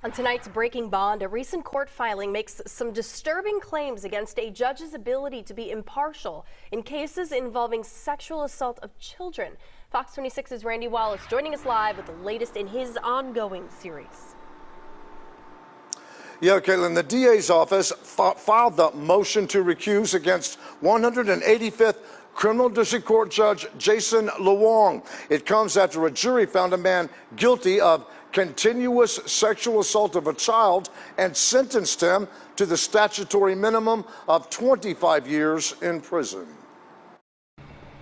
On tonight's Breaking Bond, a recent court filing makes some disturbing claims against a judge's ability to be impartial in cases involving sexual assault of children. Fox 26's Randy Wallace joining us live with the latest in his ongoing series. Yeah, Caitlin, the DA's office filed the motion to recuse against 185th Criminal District Court Judge Jason Luong. It comes after a jury found a man guilty of continuous sexual assault of a child and sentenced him to the statutory minimum of 25 years in prison.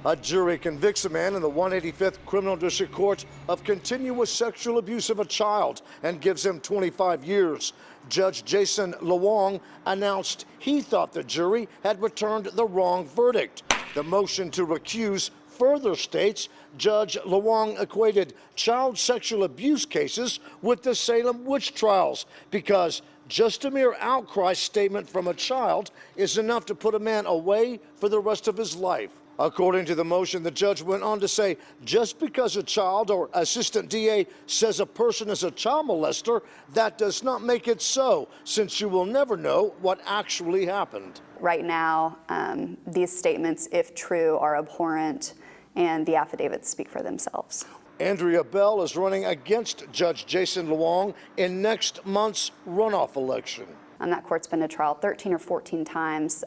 A jury convicts a man in the 185th Criminal District Court of continuous sexual abuse of a child and gives him 25 years. Judge Jason Luong announced he thought the jury had returned the wrong verdict. The motion to recuse further states Judge Luong equated child sexual abuse cases with the Salem witch trials because just a mere outcry statement from a child is enough to put a man away for the rest of his life. According to the motion, the judge went on to say, just because a child or assistant DA says a person is a child molester, that does not make it so, since you will never know what actually happened. Right now, these statements, if true, are abhorrent, and the affidavits speak for themselves. Andrea Bell is running against Judge Jason Luong in next month's runoff election. That court's been to trial 13 or 14 times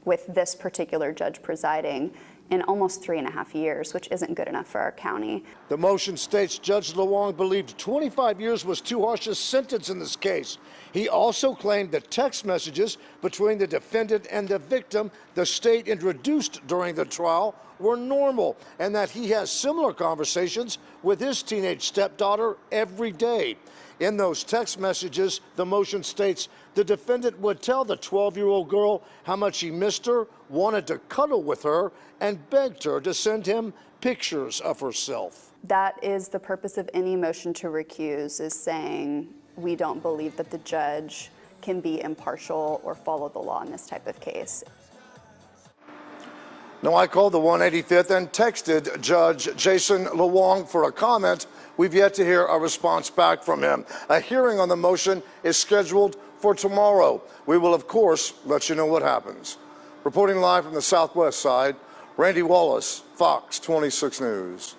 with this particular judge presiding in almost 3.5 years, which isn't good enough for our county. The motion states Judge Luong believed 25 years was too harsh a sentence in this case. He also claimed that text messages between the defendant and the victim the state introduced during the trial were normal, and that he has similar conversations with his teenage stepdaughter every day. In those text messages, the motion states the defendant would tell the 12-year-old girl how much he missed her, wanted to cuddle with her, and begged her to send him pictures of herself. That is the purpose of any motion to recuse, is saying we don't believe that the judge can be impartial or follow the law in this type of case. Now, I called the 185th and texted Judge Jason Luong for a comment. We've yet to hear a response back from him. A hearing on the motion is scheduled for tomorrow. We will, of course, let you know what happens. Reporting live from the Southwest Side, Randy Wallace, Fox 26 News.